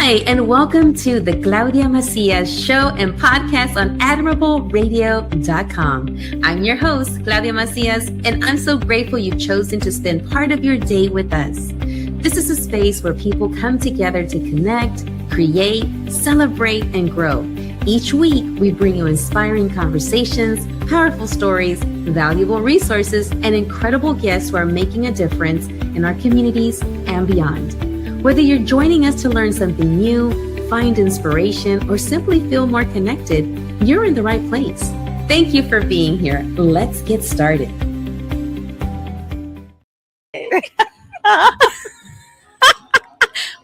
Hi, and welcome to the Claudia Macias show and podcast on admirable.radio.com. I'm your host, Claudia Macias, and I'm so grateful you've chosen to spend part of your day with us. This is a space where people come together to connect, create, celebrate, and grow. Each week, we bring you inspiring conversations, powerful stories, valuable resources, and incredible guests who are making a difference in our communities and beyond. Whether you're joining us to learn something new, find inspiration, or simply feel more connected, you're in the right place. Thank you for being here. Let's get started.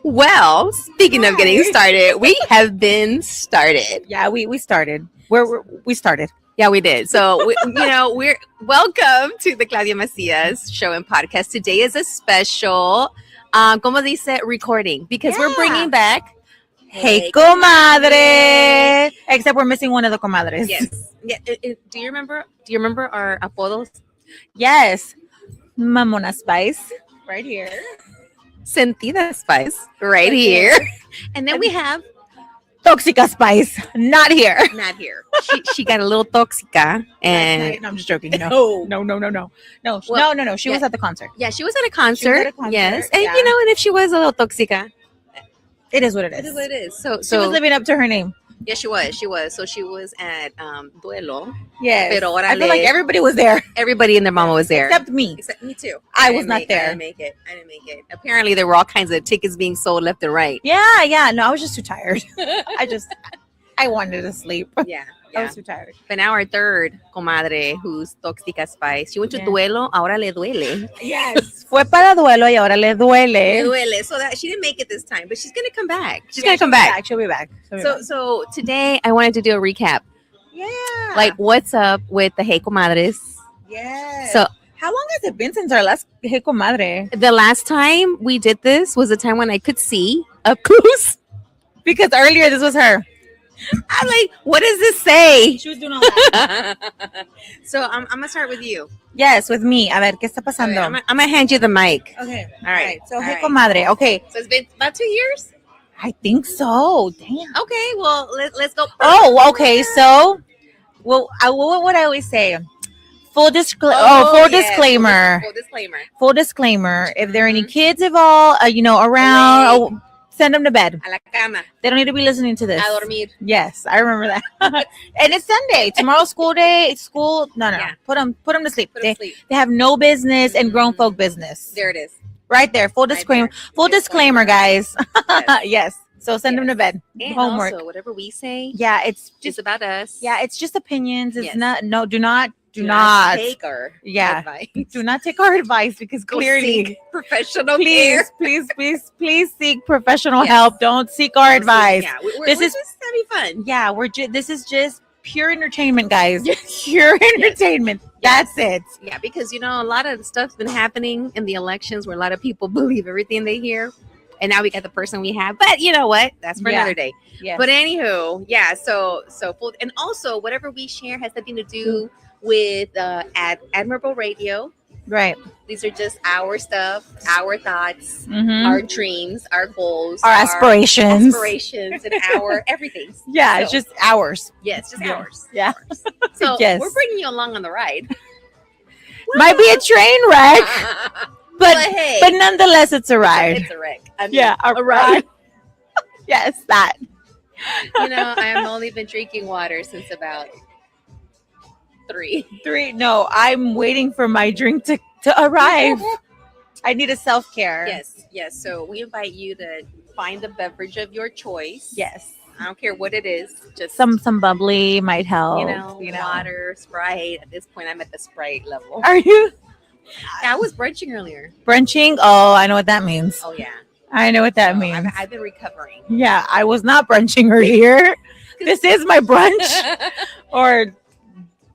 Well, speaking of getting started, we have been started. Yeah, we started. We started. Yeah, we did. So, we're welcome to the Claudia Macias show and podcast. Today is a special, como dice, recording because we're bringing back Hey Comadre. Except we're missing one of the comadres. Yes. Yeah. Do you remember our apodos? Yes. Mamona Spice right here. Sentida Spice right here. And then we have Toxica Spice not here. not here. She got a little toxica and No, I'm just joking. No. She was at the concert. yeah, she was at a concert. Yes. And yeah. and if she was a little toxica, It is what it it is. is what it is. So She was living up to her name. yeah, she was. So she was at Duelo. Yes. Pero I feel órale. like everybody was there Everybody and their mama was there. except me. Except me too. I was didn't not there. I didn't make it. Apparently there were all kinds of tickets being sold left and right. Yeah. No, I was just too tired. I wanted to sleep. Yeah. I was too tired. But now our third comadre, who's Toxica Spice, she went to Yeah. Duelo, ahora le duele. Yes. Fue para duelo y ahora le Le duele. duele. So that she didn't make it this time, but she's gonna come back. She's Yeah, gonna come back. She'll be back. So today I wanted to do a recap. Yeah. Like what's up with the Hey Comadres. yes. So How long has it been since our last Hey Comadre? the last time we did this was a time when I could see up close. Because earlier this was her. I'm like, what does this say? She was doing all that. So I'm gonna start with you. Yes, with me. A ver, ¿qué está pasando? I'm gonna hand you the mic. Okay. All right. So All Hey right. Comadre. Okay. So it's been about 2 years. I think so. Damn. Okay, well let's go. Oh, okay. So, what would I always say? Full disclaimer. yes. Disclaimer. Full disclaimer. Full disclaimer. If there are any kids involved, around, send them to bed. A la cama. They don't need to be listening to this. A dormir. Yes, I remember that. And it's Sunday. Tomorrow's school day. It's school. No. Yeah. Put them to sleep. Put 'em to sleep. They have no business and grown folk business. There it is. Right there. Full Right disclaimer. there. Full disclaimer, guys. Yes. Yes. So send them to Yes. bed. And Homework. also, whatever we say, Yeah, it's just about us. it's just opinions. It's Yes. not. No, do not take our advice. do not take our advice because Go clearly, seek professional care. please seek professional Yes. help. Don't seek our advice. Yeah, This we're is- just having fun. Yeah, this is just pure entertainment, guys. Pure entertainment. That's it. Yeah, because a lot of the stuff's been happening in the elections where a lot of people believe everything they hear. And now we got the person we have. But you know what? That's for Yeah. another day. Yes. But anywho, yeah, so full, and also whatever we share has something to do with Admirable Radio. Right. These are just our stuff, our thoughts, Mhm. our dreams, our goals, Our aspirations. and our everything. Yeah, So, it's just ours. yeah, it's just Yeah. ours. Yeah. So Yes. we're bringing you along on the ride. Might be a train wreck, but hey, but nonetheless, it's a ride. it's a wreck. I mean, Yeah, a ride. Yes, that. I have only been drinking water since about 3. 3. No, I'm waiting for my drink to arrive. I need a self-care. Yes. So we invite you to find the beverage of your choice. Yes. I don't care what it is. Just Some bubbly might help. water, Sprite. At this point, I'm at the Sprite level. Are you I was brunching earlier. brunching? Oh, I know what that means. Oh yeah. I know what that So means. I've been recovering. Yeah, I was not brunching earlier. This is my brunch or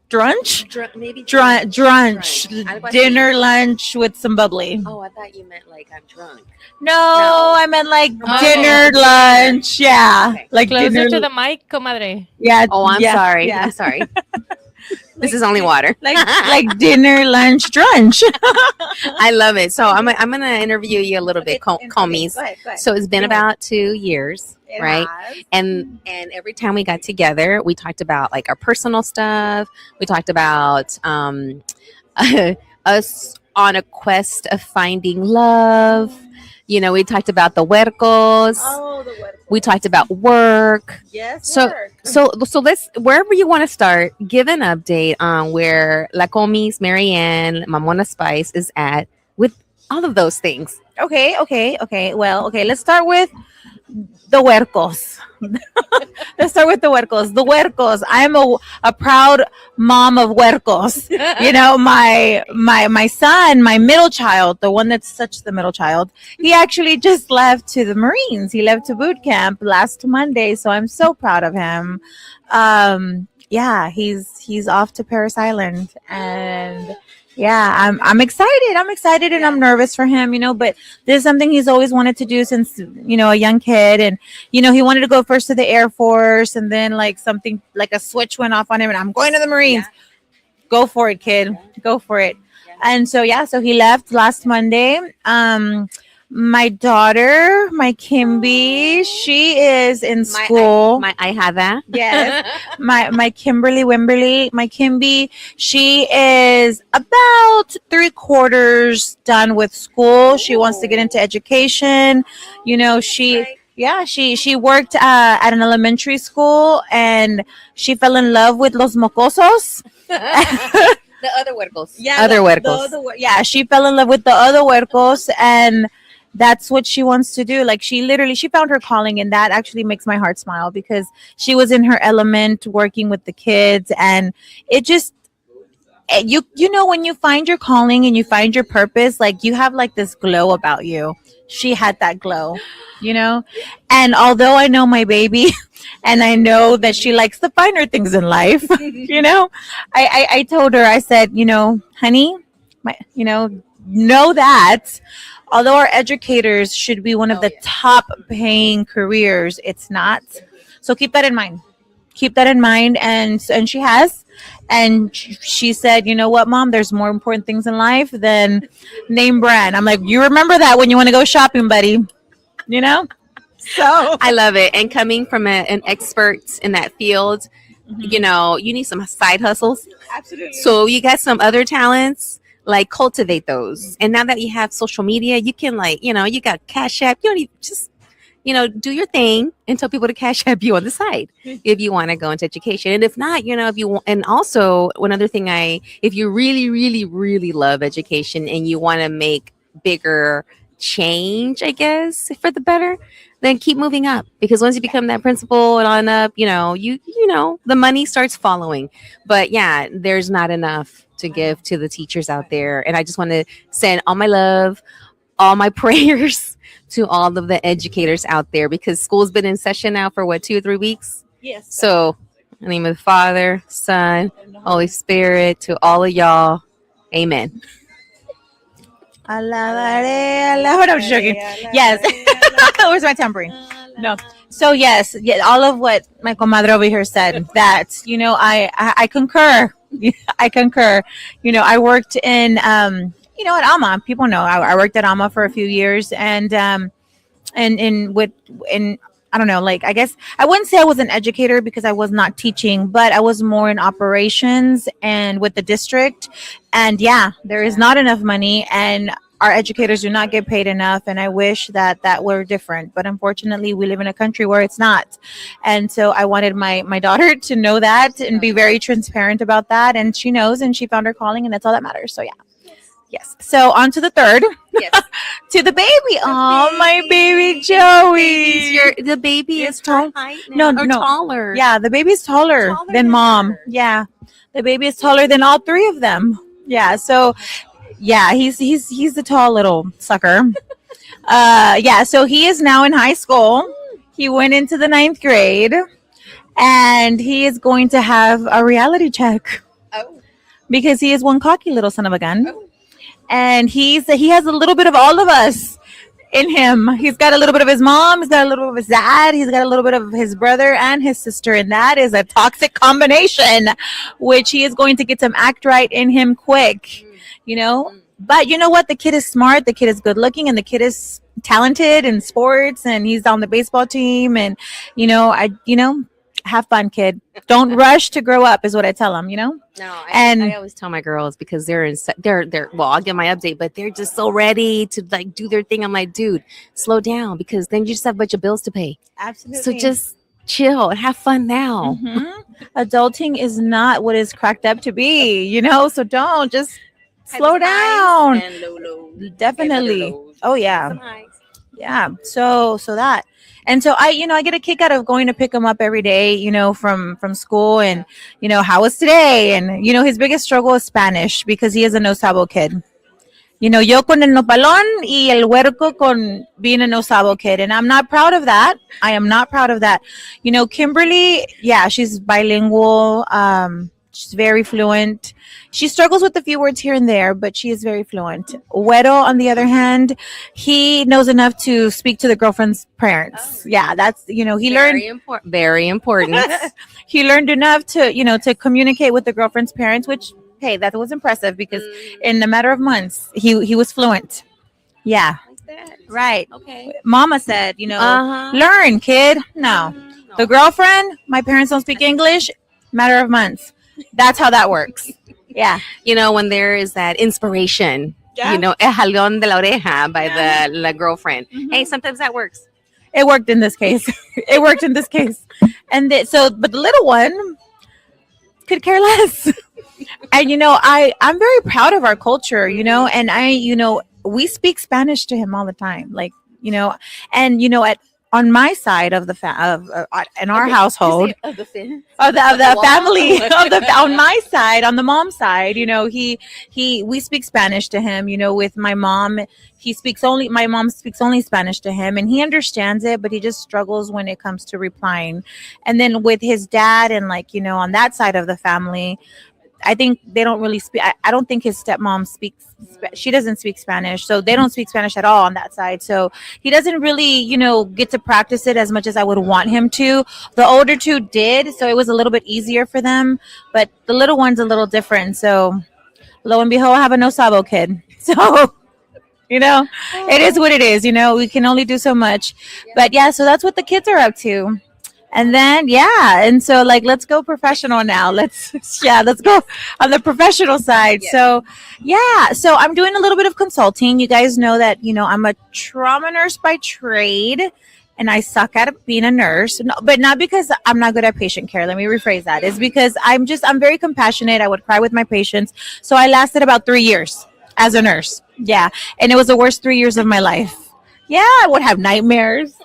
drunch. Maybe Drunch. Algo así. Dinner, lunch with some bubbly. Oh, I thought you meant like I'm drunk. No, I meant like Oh. dinner, lunch. Yeah, Okay. like Closer dinner. to the mic, comadre. Yeah. Oh, I'm yeah, sorry. Yeah. I'm sorry. This is only water. like dinner, lunch, brunch. I love it. So I'm gonna interview you a little bit, Comies. Go ahead. So it's been Go ahead. about 2 years right? And every time we got together, we talked about like our personal stuff. We talked about us on a quest of finding love. You know, we talked about the huercos. Oh, the what? We talked about work. Yes, So work. so let's wherever you want to start, give an update on where La Comis, Marianne, Mamona Spice is at with all of those things. Okay. Well, okay, let's start with the huercos. Let's start with the huercos. The huercos. I'm a proud mom of huercos. You know, my son, my middle child, the one that's such the middle child, he actually just left to the Marines. He left to boot camp last Monday, so I'm so proud of him. Yeah, he's off to Paris Island, and yeah, I'm excited. I'm excited and I'm nervous for him, you know, but this is something he's always wanted to do since, you know, a young kid. And, you know, he wanted to go first to the Air Force, and then like something like a switch went off on him and I'm going to the Marines. Go for it, kid. Go for it. And so, yeah, so he left last Monday. My daughter, my Kimby, she is in school. I have that. Yes. My Kimberly Wimberly, my Kimby, she is about 3/4 done with school. She wants to get into education. You know, she worked at an elementary school and she fell in love with los mocosos. The other huercos. Yeah, other huercos. Yeah, she fell in love with the other huercos, and that's what she wants to do. Like she found her calling, and that actually makes my heart smile because she was in her element working with the kids, and it just you know when you find your calling and you find your purpose, like you have like this glow about you. She had that glow, you know. And although I know my baby and I know that she likes the finer things in life, you know, I told her, I said, you know, honey, know that although our educators should be one of the top paying careers, it's not. So keep that in mind. Keep that in mind. And she has. And she said, you know what, Mom, there's more important things in life than name brand. I'm like, you remember that when you want to go shopping, buddy. You know? So I love it. And coming from an expert in that field, you know, you need some side hustles. absolutely. So you got some other talents, like cultivate those. And now that you have social media, you can like, you know, you got Cash App. You don't even just, you know, do your thing and tell people to Cash App you on the side if you want to go into education. And if not, you know, if you want, and also one other thing, if you really, really, really love education and you want to make bigger change, I guess, for the better, then keep moving up, because once you become that principal and on up, you know, you know, the money starts following. But yeah, there's not enough to give to the teachers out there. And I just want to send all my love, all my prayers to all of the educators out there, because school's been in session now for what, 2 or 3 weeks? Yes. So in the name of the Father, Son, Holy Spirit, to all of y'all, amen. Alabaré, alabaré. I'm joking. Yes. Where's my tambourine? No. So yes, all of what my comadre over here said, that, you know, I concur. I concur. You know, I worked in, you know, at AMA. People know I worked at AMA for a few years, and I don't know, like, I guess I wouldn't say I was an educator because I was not teaching, but I was more in operations and with the district. And yeah, there is not enough money, and our educators do not get paid enough. And I wish that were different, but unfortunately we live in a country where it's not. And so I wanted my daughter to know that and be very transparent about that. And she knows, and she found her calling, and that's all that matters. So yeah. Yes. So on to the third. Yes. To the baby. Oh, my baby Joey. The baby is tall. No, No. taller. Yeah, the baby's taller than mom. her. Yeah. The baby is taller than all three of them. Yeah. So yeah, he's the tall little sucker. Yeah, so he is now in high school. He went into the 9th grade, and he is going to have a reality check. Oh. Because he is one cocky little son of a gun. Oh. And he has a little bit of all of us in him. He's got a little bit of his mom, he's got a little bit of his dad, he's got a little bit of his brother and his sister, and that is a toxic combination, which he is going to get some act right in him quick. You know, But you know what? The kid is smart. The kid is good looking, and the kid is talented in sports. And he's on the baseball team. And have fun, kid. Don't rush to grow up, is what I tell him. No, I And always tell my girls because they're well, I'll get my update, but they're just so ready to like do their thing. I'm like, dude, slow down because then you just have a bunch of bills to pay. So absolutely. just chill and have fun now. Adulting is not what it's cracked up to be. So don't just Highs slow and highs down. and low lows and other Definitely. lows. Oh yeah. Some highs. Yeah. So that. And so I get a kick out of going to pick him up every day, from school, and how was today? And his biggest struggle is Spanish because he is a no sabo kid. Yo con el nopalón y el huerco con being a no sabo kid. And I'm not proud of that. I am not proud of that. Kimberly, yeah, she's bilingual. She's very fluent. She struggles with a few words here and there, but she is very fluent. Huero, on the other hand, he knows enough to speak to the girlfriend's parents. Yeah, that's, he learned. Very important. Very important. He learned enough to communicate with the girlfriend's parents, which, hey, that was impressive because in a matter of months he was fluent. Yeah, Like that. right. Okay. Mama said, Uh-huh. learn, kid. No, the girlfriend, my parents don't speak English. Matter of months. That's how that works. Yeah. When there is that inspiration, Yeah. el jalón de la oreja by Yeah. the girlfriend. Mhm. Hey, sometimes that works. It worked in this case. It worked in this case. And but the little one could care less. And I'm very proud of our culture, and we speak Spanish to him all the time, like, and at on my side of the in our household, Of the fin. of the Wall? family, on my side, on the mom side, we speak Spanish to him. With my mom, my mom speaks only Spanish to him, and he understands it, but he just struggles when it comes to replying. And then with his dad, and like, on that side of the family, I think they don't really speak. I don't think his stepmom speaks. She doesn't speak Spanish, so they don't speak Spanish at all on that side. So he doesn't really, get to practice it as much as I would want him to. The older two did, so it was a little bit easier for them. But the little one's a little different. So lo and behold, I have a no sabo kid. So it is what it is. We can only do so much. But yeah, so that's what the kids are up to. And then and so like let's go professional now. Let's go on the professional side. Yes. So I'm doing a little bit of consulting. You guys know that I'm a trauma nurse by trade, and I suck at being a nurse. No, but not because I'm not good at patient care. Let me rephrase that. It's because I'm very compassionate. I would cry with my patients. So I lasted about 3 years as a nurse. Yeah, and it was the worst 3 years of my life. Yeah, I would have nightmares.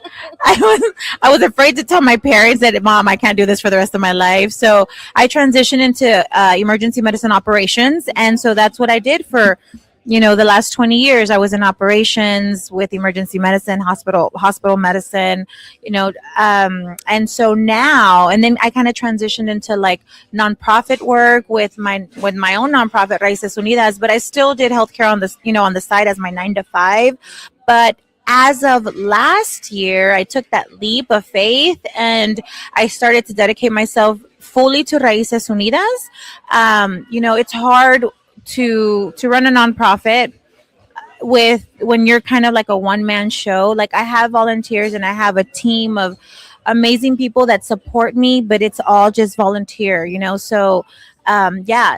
I was afraid to tell my parents that, Mom, I can't do this for the rest of my life. So I transitioned into emergency medicine operations, and so that's what I did for the last 20 years. I was in operations with emergency medicine, hospital medicine, and so now, and then I kind of transitioned into like nonprofit work with my own nonprofit, Raíces Unidas, but I still did healthcare on on the side as my 9 to 5. But as of last year, I took that leap of faith and I started to dedicate myself fully to Raíces Unidas. It's hard to run a nonprofit when you're kind of like a one-man show. Like, I have volunteers and I have a team of amazing people that support me, but it's all just volunteer, so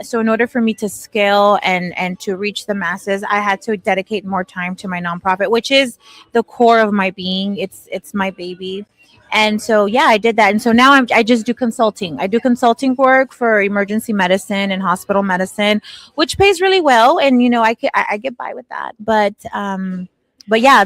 so in order for me to scale and to reach the masses, I had to dedicate more time to my nonprofit, which is the core of my being. It's my baby. And so, I did that. And so now I just do consulting. I do consulting work for emergency medicine and hospital medicine, which pays really well. And, I get by with that. But yeah,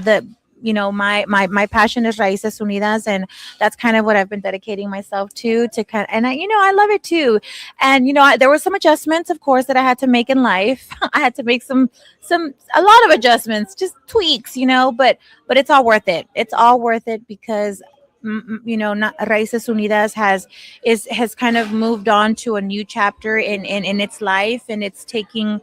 my passion is Raíces Unidas, and that's kind of what I've been dedicating myself to kind of, and I love it too. And, there were some adjustments, of course, that I had to make in life. I had to make a lot of adjustments, just tweaks, but it's all worth it. It's all worth it because Raíces Unidas has kind of moved on to a new chapter in its life, and it's taking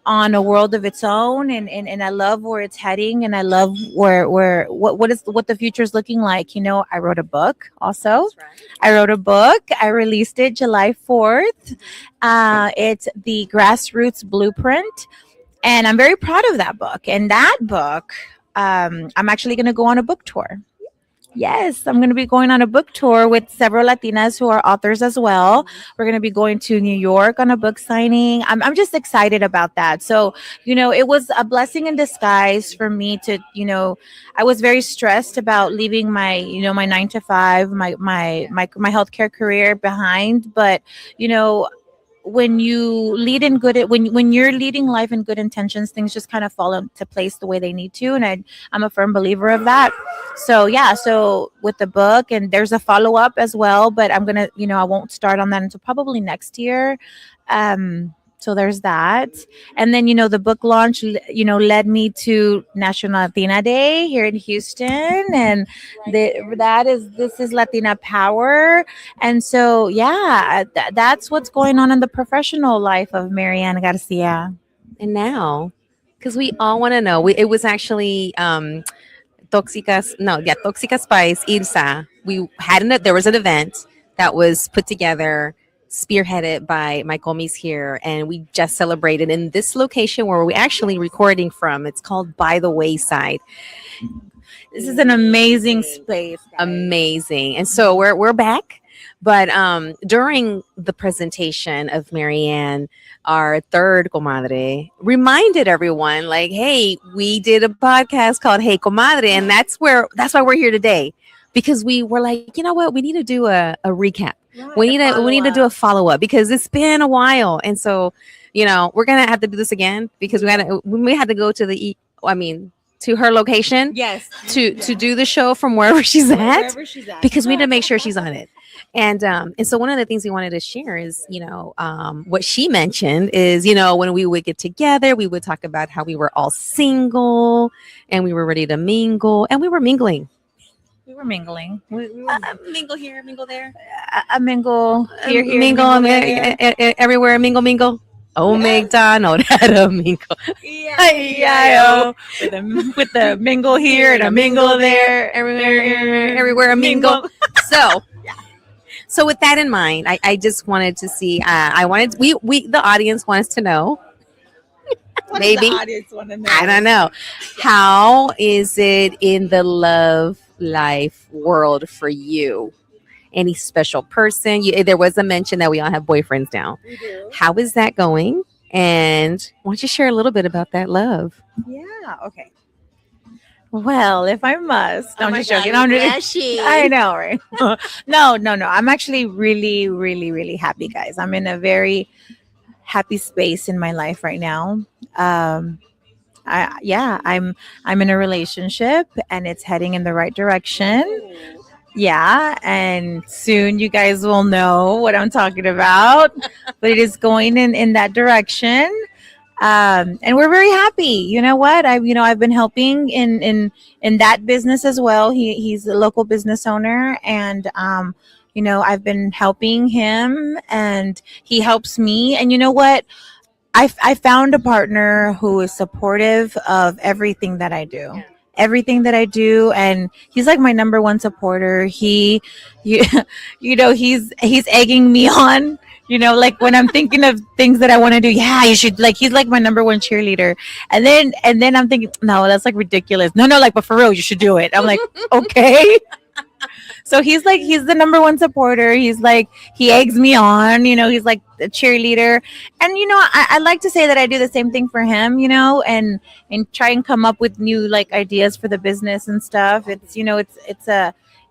on a world of its own, and I love where it's heading, and I love what the future is looking like. I wrote a book also. That's right. I wrote a book. I released it July 4th. It's the Grassroots Blueprint. And I'm very proud of that book. And that book, I'm actually going to go on a book tour. Yes, I'm going to be going on a book tour with several Latinas who are authors as well. We're going to be going to New York on a book signing. I'm just excited about that. So, it was a blessing in disguise for me to, I was very stressed about leaving my, my 9 to 5, my healthcare career behind. But, you know, when you lead in good when you're leading life in good intentions, things just kind of fall into place the way they need to, and I'm a firm believer of that. So yeah, so with the book, and there's a follow-up as well, but I'm gonna, I won't start on that until probably next year. So there's that. And then, the book launch, led me to National Latina Day here in Houston. And this is Latina Power. And so, yeah, that's what's going on in the professional life of Marianne Garcia. And now, because we all want to know, it was actually Toxica Spice, Irsa. There was an event that was put together, spearheaded by my comis here, and we just celebrated in this location where we're actually recording from. It's called By the Wayside. This is an amazing space. Guys. Amazing. And so we're back. But during the presentation of Marianne, our third comadre reminded everyone, like, hey, we did a podcast called Hey Comadre, and that's why we're here today. Because we were like, you know what, we need to do a recap. Right, we need to do a follow-up because it's been a while. And so, we're gonna have to do this again because we had to go to to her location. Yes. To do the show from wherever she's at. Because we need to make sure she's on it. And so one of the things we wanted to share is, what she mentioned is, when we would get together, we would talk about how we were all single and we were ready to mingle, and we were mingling. We were mingling. We mingle here, mingle there. A mingle here, mingle everywhere, mingle. Oh, McDonald had a mingle. Yeah. With the mingle here and a mingle there. Everywhere a mingle. So with that in mind, I just wanted to see. The audience wants to know. Maybe the audience want to know? I don't know. How is it in the love life world for you? Any special person? There was a mention that we all have boyfriends now. We do. How is that going? And why don't you share a little bit about that love? Yeah. Okay. Well, if I must, I'm just joking. I know, right? No. I'm actually really, really, really happy, guys. I'm in a very happy space in my life right now. I'm in a relationship and it's heading in the right direction. Yeah, and soon you guys will know what I'm talking about. But it is going in that direction. And we're very happy. You know what? I've been helping in that business as well. He's a local business owner, and I've been helping him, and he helps me. And you know what? I found a partner who is supportive of everything that I do. Yeah. Everything that I do, and he's like my number one supporter. He's egging me on. Like when I'm thinking of things that I want to do, yeah, you should, like, he's like my number one cheerleader. And then I'm thinking, no, that's like ridiculous. No, like, but for real, you should do it. I'm like, okay. So he's the number one supporter. He's like, he eggs me on, he's like a cheerleader. And, I like to say that I do the same thing for him, and try and come up with new like ideas for the business and stuff. It's,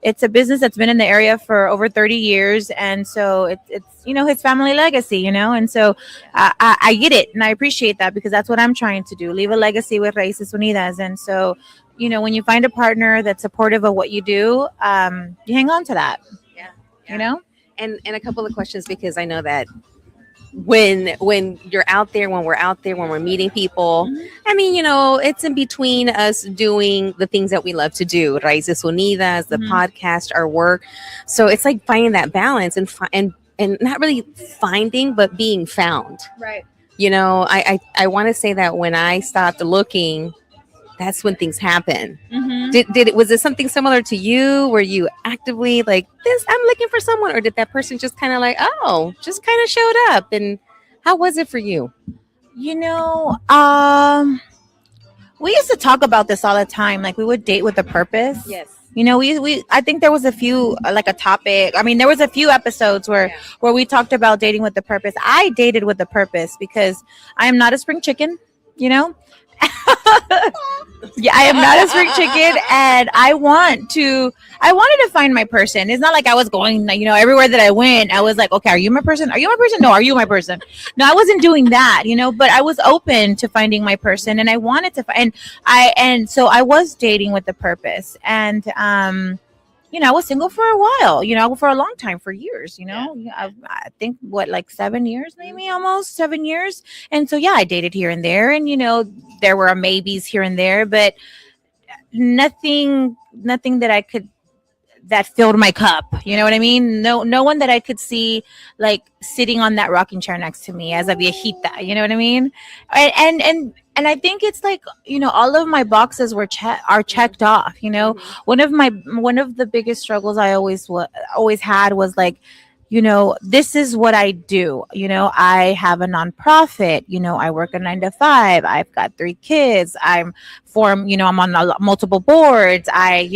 it's a business that's been in the area for over 30 years. And so it's his family legacy, and so I get it. And I appreciate that because that's what I'm trying to do. Leave a legacy with Raíces Unidas. And so, when you find a partner that's supportive of what you do, you hang on to that. Yeah. And a couple of questions, because I know that when you're out there, when we're meeting people, I mean, it's in between us doing the things that we love to do, Raíces Unidas, the podcast, our work. So it's like finding that balance and not really finding, but being found. Right. I want to say that when I stopped looking, that's when things happen. Was it something similar to you? Were you actively like this? I'm looking for someone, or did that person just kind of like, just kind of showed up? And how was it for you? You know, we used to talk about this all the time. Like we would date with a purpose. Yes. We I think there was a few like a topic. I mean, there was a few episodes Yeah. where we talked about dating with a purpose. I dated with a purpose because I am not a spring chicken. You know, yeah, I am not a spring chicken, and I wanted to find my person. It's not like I was going, like, everywhere that I went. I was like, okay, are you my person? Are you my person? No, are you my person? No, I wasn't doing that, but I was open to finding my person, and I wanted to find, and so I was dating with a purpose, and I was single for a while, for a long time, for years, I think what, like 7 years, maybe almost 7 years. And so, yeah, I dated here and there, and, there were maybes here and there, but nothing that filled my cup. You know what I mean? No one that I could see like sitting on that rocking chair next to me as a viejita. You know what I mean? And I think it's like, all of my boxes are checked off. One of the biggest struggles I always had was like, this is what I do. I have a nonprofit. I work a 9 to 5. I've got 3 kids. I'm on multiple boards. I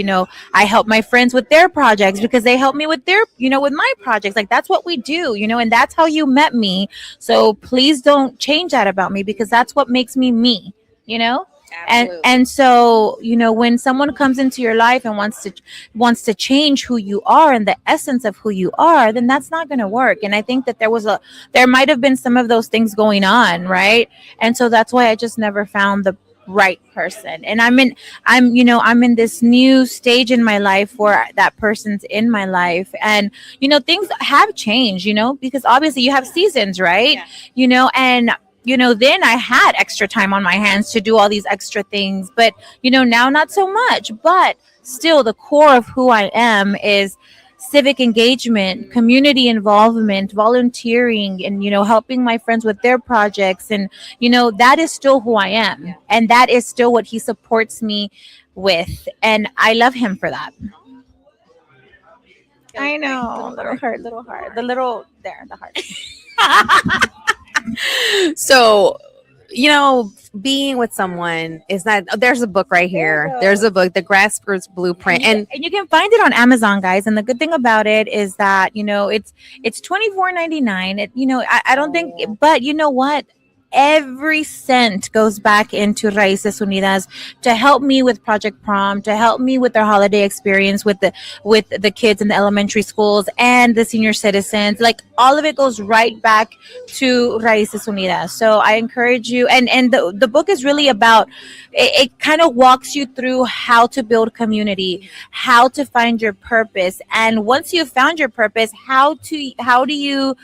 help my friends with their projects because they help me with with my projects. Like that's what we do, and that's how you met me. So please don't change that about me because that's what makes me me, you know? And so, when someone comes into your life and wants to change who you are and the essence of who you are, then that's not going to work. And I think that there might have been some of those things going on, right? And so that's why I just never found the right person. And I'm in this new stage in my life where that person's in my life, and things have changed, because obviously you have seasons, right? Yeah. And then I had extra time on my hands to do all these extra things, but now not so much. But still, the core of who I am is civic engagement, community involvement, volunteering, and helping my friends with their projects. And that is still who I am, and that is still what he supports me with, and I love him for that. I know, little heart, the little there, the heart. So, being with someone is not. There's a book right here. There's a book, The Grasper's Blueprint, and And you can find it on Amazon, guys. And the good thing about it is that it's $24.99. I don't think, but you know what? Every cent goes back into Raices Unidas to help me with Project Prom, to help me with their holiday experience with the kids in the elementary schools and the senior citizens. Like all of it goes right back to Raices Unidas. So I encourage you, and the book is really about it kind of walks you through how to build community, how to find your purpose, and once you've found your purpose, how do you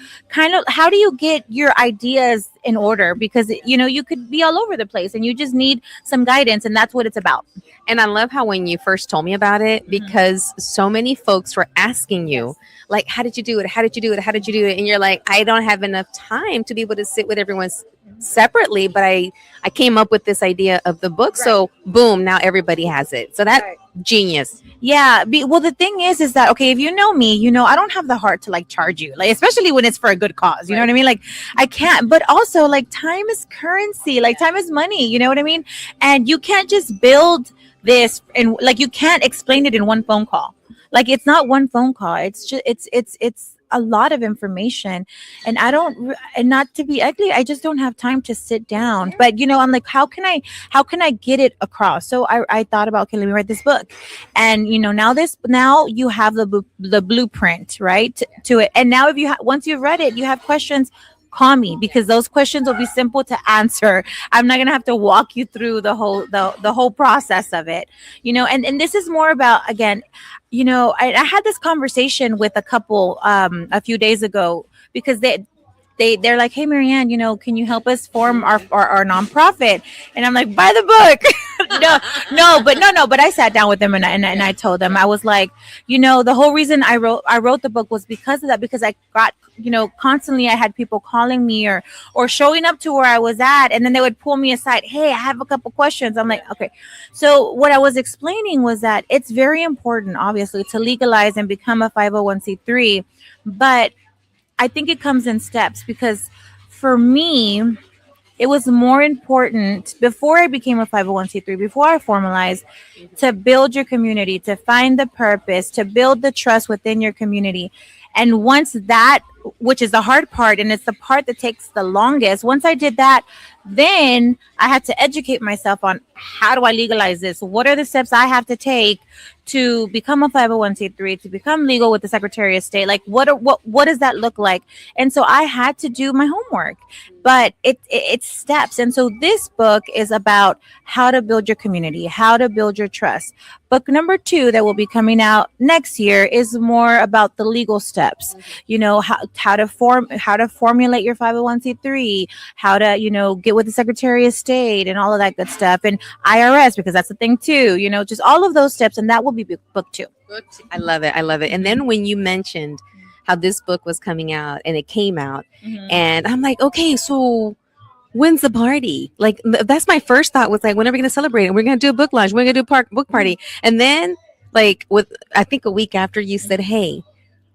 get your ideas in order, because you could be all over the place and you just need some guidance, and that's what it's about. And I love how when you first told me about it, because so many folks were asking you, like, how did you do it? How did you do it? How did you do it? And you're like, I don't have enough time to be able to sit with everyone separately, but I came up with this idea of the book. So boom, now everybody has it. So that genius. Yeah. Well, the thing is that, okay, if you know me, I don't have the heart to like charge you, like, especially when it's for a good cause. You know what I mean? Like, I can't, but also like time is currency, like time is money. You know what I mean? And you can't just build this and like, you can't explain it in one phone call. Like, it's not one phone call. It's just, it's a lot of information, and and not to be ugly, I just don't have time to sit down. But I'm like, how can I get it across? So I thought about, okay, let me write this book, and now you have the blueprint, right, to it. And now if once you've read it, you have questions, call me, because those questions will be simple to answer. I'm not gonna have to walk you through the whole process of it. And this is more about, again, I had this conversation with a couple a few days ago, because they're like, hey, Marianne, can you help us form our nonprofit? And I'm like, buy the book. no, but I sat down with them, and I told them, I was like, the whole reason I wrote the book was because of that, because I got, constantly I had people calling me or showing up to where I was at, and then they would pull me aside, hey, I have a couple questions. I'm like, okay. So what I was explaining was that it's very important, obviously, to legalize and become a 501c3, but I think it comes in steps, because for me, it was more important before I became a 501c3, before I formalized, to build your community, to find the purpose, to build the trust within your community. And once that, which is the hard part, and it's the part that takes the longest, once I did that, then I had to educate myself on how do I legalize this? What are the steps I have to take to become a 501c3, to become legal with the Secretary of State? Like what does that look like? And so I had to do my homework, but it's steps. And so this book is about how to build your community, how to build your trust. Book number 2 that will be coming out next year is more about the legal steps. You know, how to formulate your 501c3, how to, you know, get with the Secretary of State and all of that good stuff, and IRS, because that's the thing too, you know, just all of those steps. And that will be book 2. I love it. I love it. And then when you mentioned how this book was coming out and it came out, and I'm like, okay, so when's the party? Like, that's my first thought was like, when are we going to celebrate? And we're going to do a book launch. We're going to do a book party. And then, like, with I think a week after, you said, hey,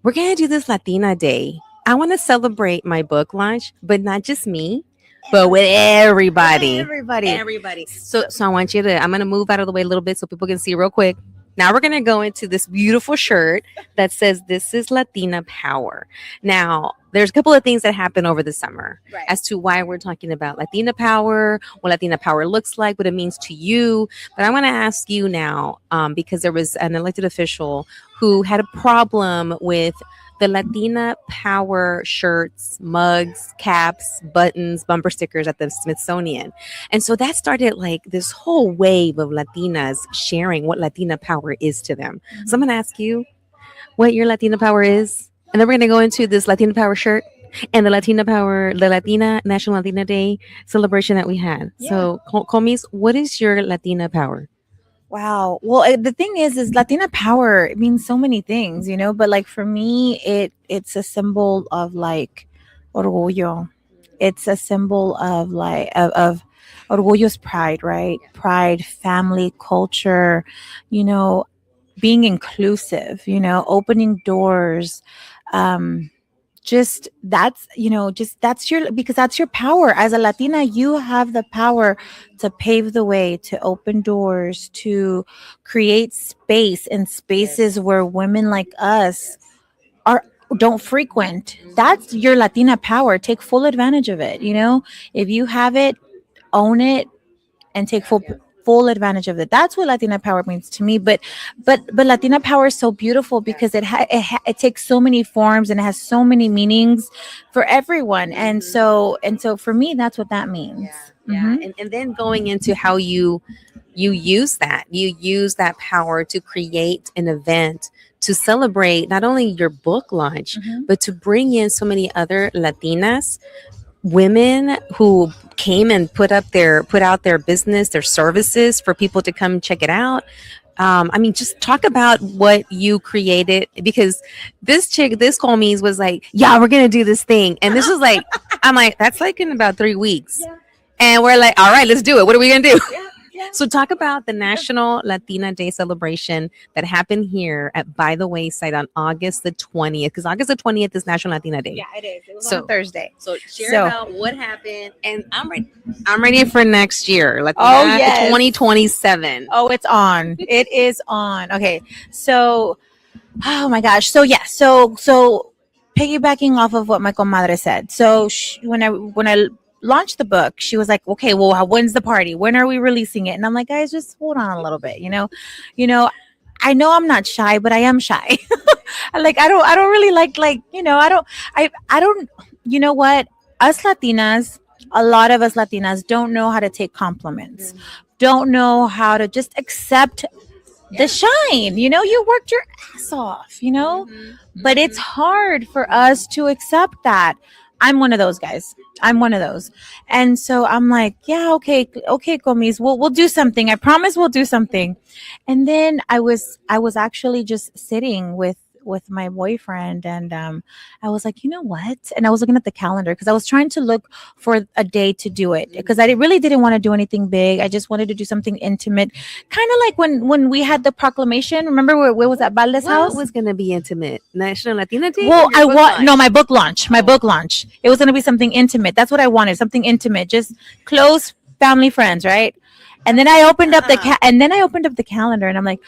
we're going to do this Latina Day. I want to celebrate my book launch, but not just me, but with everybody. Everybody. So I want you to, I'm going to move out of the way a little bit so people can see real quick. Now we're going to go into this beautiful shirt that says, this is Latina Power. Now, there's a couple of things that happened over the summer as to why we're talking about Latina Power, what Latina Power looks like, what it means to you. But I want to ask you now, because there was an elected official who had a problem with the Latina Power shirts, mugs, caps, buttons, bumper stickers at the Smithsonian. And so that started like this whole wave of Latinas sharing what Latina Power is to them. So I'm going to ask you what your Latina Power is. And then we're going to go into this Latina Power shirt and the Latina Power, the Latina National Latina Day celebration that we had. Yeah. So, Comis, what is your Latina Power? Wow. Well, the thing is Latina Power, it means so many things, you know, but like for me, it's a symbol of like orgullo. It's a symbol of like of orgullo is pride, right? Pride, family, culture, you know, being inclusive, you know, opening doors, just that's, you know, just that's your, because that's your power as a Latina. You have the power to pave the way, to open doors, to create space in spaces where women like us are don't frequent. That's your Latina power. Take full advantage of it. You know, if you have it, own it, and take full advantage of it. That's what Latina Power means to me. But Latina Power is so beautiful because it takes so many forms and it has so many meanings for everyone. And so for me, that's what that means. Yeah. And then going into how you use that power to create an event to celebrate not only your book launch, but to bring in so many other Latinas, women who came and put out their business, their services for people to come check it out. I mean, just talk about what you created, because this Comis was like, yeah, we're going to do this thing. And this was like, I'm like, that's like in about 3 weeks. Yeah. And we're like, all right, let's do it. What are we going to do? Yeah. So talk about the National Latina Day celebration that happened here at By the Wayside on August the 20th, because August the 20th is National Latina Day. Yeah, it is. It was on Thursday. So share about what happened, and I'm ready for next year. Latina 2027. Oh, it's on. It is on. Okay. So, oh my gosh. So yeah. So piggybacking off of what my comadre said. So when I launched the book, she was like, okay, well, when's the party? When are we releasing it? And I'm like, guys, just hold on a little bit. You know, I know I'm not shy, but I am shy. I don't really like, you know, I don't, you know what? Us Latinas, a lot of us Latinas don't know how to take compliments, don't know how to just accept the shine. You know, you worked your ass off, you know, but it's hard for us to accept that. I'm one of those guys. I'm one of those. And so I'm like, yeah, okay, Comis, we'll do something. I promise we'll do something. And then I was actually just sitting with my boyfriend, and I was like, you know what? And I was looking at the calendar because I was trying to look for a day to do it because I really didn't want to do anything big. I just wanted to do something intimate, kind of like when we had the proclamation. Remember where was that Balde's What house? was going to be intimate? National Latina Day? Well, Or I your book want no launch? my book launch. My book launch. It was gonna be something intimate. That's what I wanted. Something intimate, just close family friends, right? And then I opened up the calendar, and I'm like,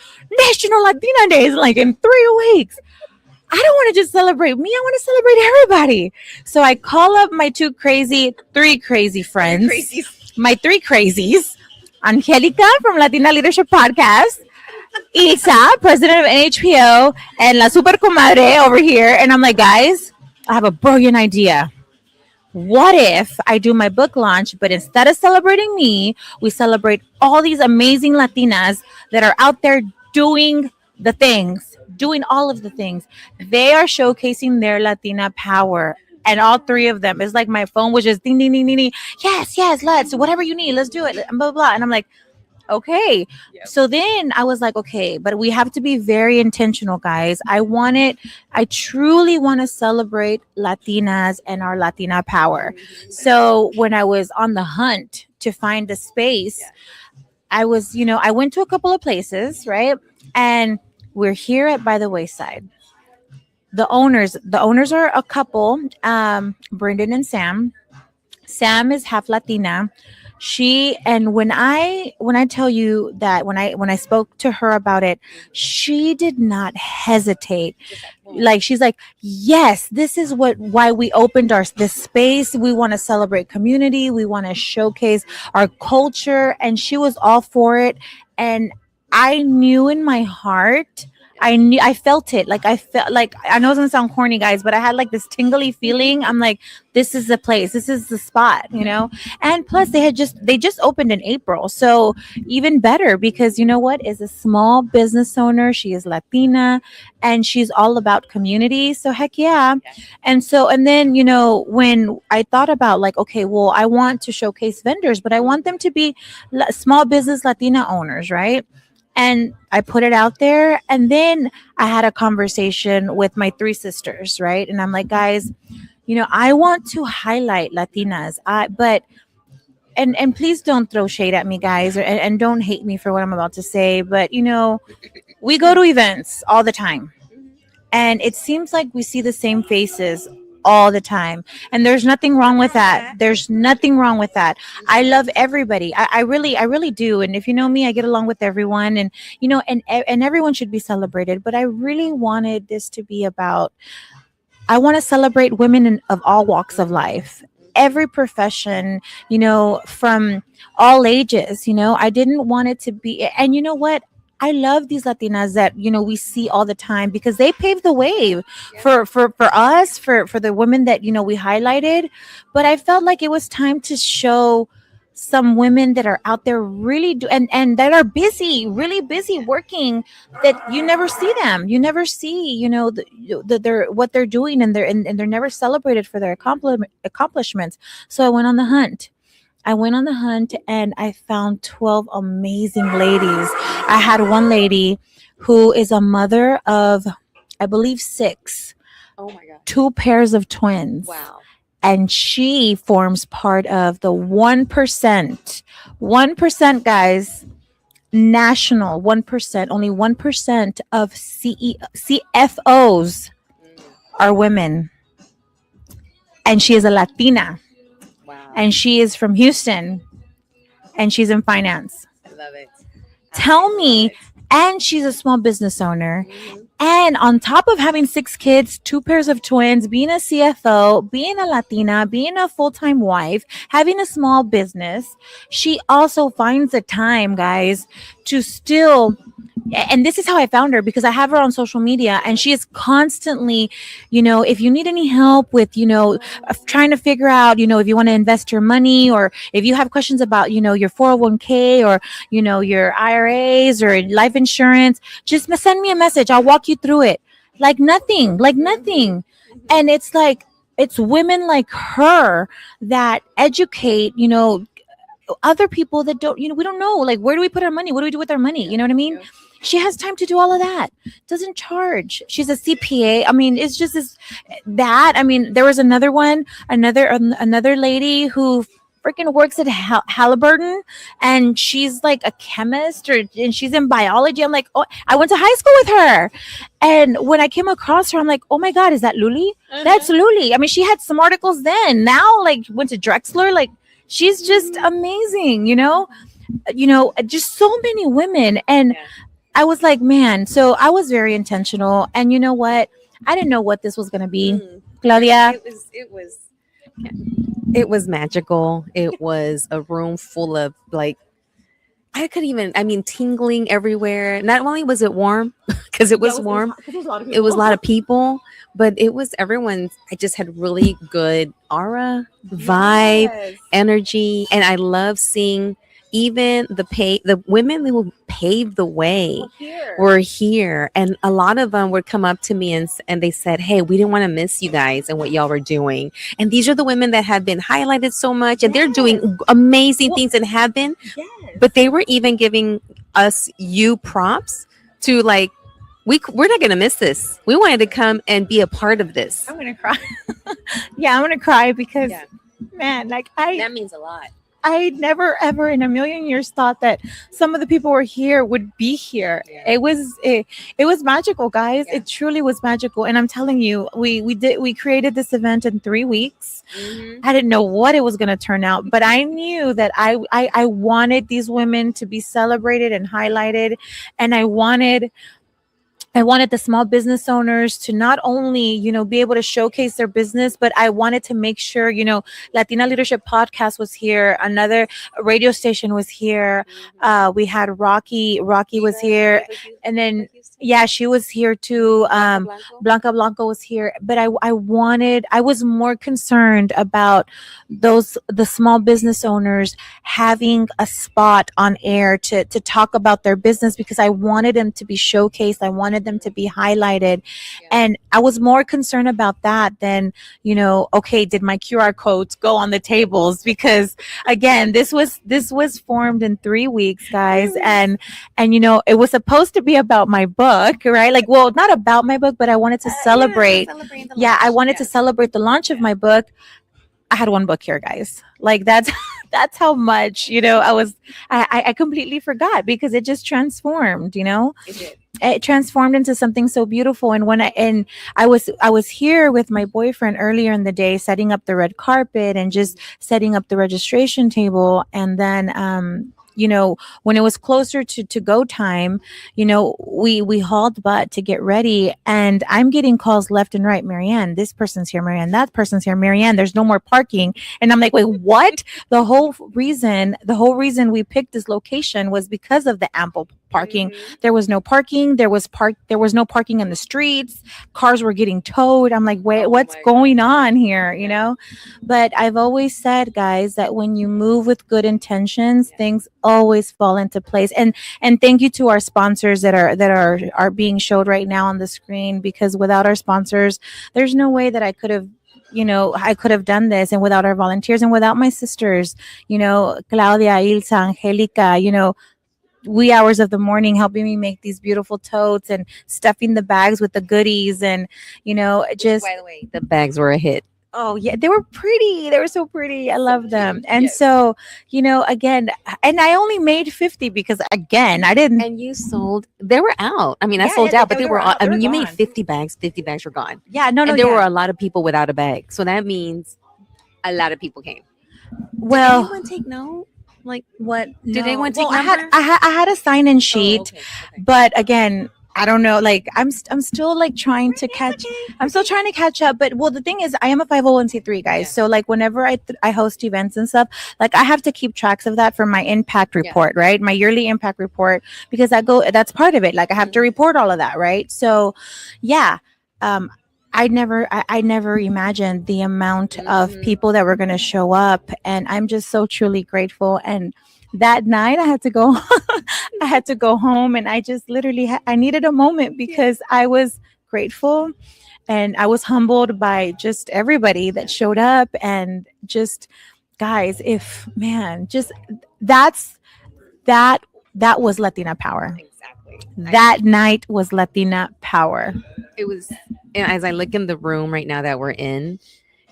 National Latina Day is like in 3 weeks. I don't want to just celebrate me. I want to celebrate everybody. So I call up my three crazy friends, my three crazies, Angelica from Latina Leadership Podcast, Isa, president of NHPO, and La Super Comadre over here. And I'm like, guys, I have a brilliant idea. What if I do my book launch, but instead of celebrating me, we celebrate all these amazing Latinas that are out there doing the things, doing all of the things. They are showcasing their Latina power. And all three of them, it's like my phone was just ding, ding, ding, ding, ding. Yes, yes, let's, whatever you need, let's do it. Blah, blah, blah. And I'm like, okay. So then I was like, okay, but we have to be very intentional, guys. I truly want to celebrate Latinas and our Latina power. So when I was on the hunt to find a space, I was, I went to a couple of places, right? And we're here at By the Wayside. The owners are a couple, Brendan and Sam. Sam is half Latina. She and when I tell you that when I spoke to her about it, she did not hesitate. Like she's like, yes, this is why we opened our this space. We want to celebrate community. We want to showcase our culture, and she was all for it. And I knew in my heart. I felt it. Like I felt like I know it's gonna sound corny, guys, but I had like this tingly feeling. I'm like, this is the place, this is the spot. And plus they just opened in April. So even better because you know what? Is a small business owner. She is Latina and she's all about community. So heck yeah. And then, when I thought about like, okay, well, I want to showcase vendors, but I want them to be small business Latina owners, right? And I put it out there. And then I had a conversation with my three sisters, right? And I'm like, guys, I want to highlight Latinas. But and please don't throw shade at me, guys, and don't hate me for what I'm about to say. But we go to events all the time, and it seems like we see the same faces all the time, and there's nothing wrong with that. There's nothing wrong with that. I love everybody. I really do. And if you know me, I get along with everyone, and and everyone should be celebrated. But I really wanted this to be about. I want to celebrate women of all walks of life, every profession, from all ages. I didn't want it to be, and you know what? I love these Latinas that we see all the time because they paved the way for us, for the women that we highlighted. But I felt like it was time to show some women that are out there really do and that are busy, really busy working, that you never see them. You never see, they're what they're doing, and they're never celebrated for their accomplishments. So I went on the hunt and I found 12 amazing ladies. I had one lady who is a mother of, I believe, six, Oh my God. two pairs of twins. Wow. And she forms part of the 1%. 1%, guys, national 1%, only 1% of CFOs are women. And she is a Latina. Wow. And she is from Houston. And she's in finance. I love it. Tell me, and she's a small business owner. And on top of having 6 kids, 2 pairs of twins, being a CFO, being a Latina, being a full-time wife, having a small business, she also finds the time, guys, to still, and this is how I found her, because I have her on social media, and she is constantly, if you need any help with, trying to figure out, if you want to invest your money, or if you have questions about, your 401k, or, your IRAs or life insurance, just send me a message. I'll walk you through it. Like nothing. And it's women like her that educate, other people that don't, we don't know, like, where do we put our money? What do we do with our money? You know what I mean? She has time to do all of that. Doesn't charge. She's a CPA. I mean, it's just this that. I mean, there was another one, another lady who freaking works at Halliburton, and she's like a chemist, and she's in biology. I'm like, oh, I went to high school with her, and when I came across her, I'm like, oh my god, is that Luli? That's Luli. I mean, she had some articles then. Now, like, went to Drexler. Like, she's just amazing. Just so many women, and I was like, man. So I was very intentional, and you know what? I didn't know what this was gonna be, Claudia. It was magical. It was a room full of like I mean, tingling everywhere. Not only was it warm, because it was warm, it was a lot of people, but it was everyone's. I just had really good aura, vibe, energy, and I love seeing even the women who paved the way were here, and a lot of them would come up to me and they said, "Hey, we didn't want to miss you guys and what y'all were doing." And these are the women that have been highlighted so much, and they're doing amazing things and have been. But they were even giving us you props to like we're not gonna miss this. We wanted to come and be a part of this. I'm gonna cry. Yeah, I'm gonna cry because man, like That means a lot. I never ever in a million years thought that some of the people who were here would be here. Yeah. It was magical, guys. Yeah. It truly was magical. And I'm telling you, we created this event in 3 weeks. I didn't know what it was going to turn out, but I knew that I wanted these women to be celebrated and highlighted, and I wanted the small business owners to not only, be able to showcase their business, but I wanted to make sure, Latina Leadership Podcast was here. Another radio station was here. We had Rocky. Rocky was here. And then, yeah, she was here too. Blanca Blanco was here. But I was more concerned about the small business owners having a spot on air to talk about their business, because I wanted them to be showcased. I wanted them to be highlighted. And I was more concerned about that than, okay, did my QR codes go on the tables? Because again, this was formed in 3 weeks, guys. And it was supposed to be about my book, right? Like, well, not about my book, but I wanted to celebrate. I wanted to celebrate the launch of my book. I had one book here, guys. Like, that's how much, I completely forgot, because it just transformed, It did. It transformed into something so beautiful. And I was here with my boyfriend earlier in the day, setting up the red carpet and just setting up the registration table. And then when it was closer to go time, we hauled butt to get ready, and I'm getting calls left and right. Marianne, this person's here. Marianne, that person's here. Marianne, there's no more parking. And I'm like, wait, what? The whole reason we picked this location was because of the ample parking. There was no parking. There was no parking in the streets. Cars were getting towed. I'm like, wait, what's going on here? But I've always said, guys, that when you move with good intentions, things always fall into place. And thank you to our sponsors that are being showed right now on the screen, because without our sponsors, there's no way that I could have done this, and without our volunteers and without my sisters, Claudia, Ilsa, Angelica, wee hours of the morning helping me make these beautiful totes and stuffing the bags with the goodies, and just, by the way, the bags were a hit. oh yeah, they were pretty. They were so pretty. I love them. And so, again, and I only made 50 because, again, I didn't. And you sold, they were out. I mean, I sold out, but they were all, I mean, you made 50 bags were gone. Yeah, no, And there were a lot of people without a bag. So that means a lot of people came. Well, did anyone take note? Like, what? Did no. anyone take Well, number? I had a sign-in sheet, okay. but again, I don't know. Like, I'm still like trying to catch. I'm still trying to catch up. But well, the thing is, I am a 501c3, guys. Yeah. So like, whenever I host events and stuff, like I have to keep tracks of that for my impact report, right? My yearly impact report, because that's part of it. Like, I have to report all of that, right? So, yeah. I never imagined the amount of people that were going to show up, and I'm just so truly grateful. And that night I had to go I had to go home, and I just literally I needed a moment, because I was grateful and I was humbled by just everybody that showed up. And just, guys, that was Latina power. That night was Latina Power. It was, and as I look in the room right now that we're in,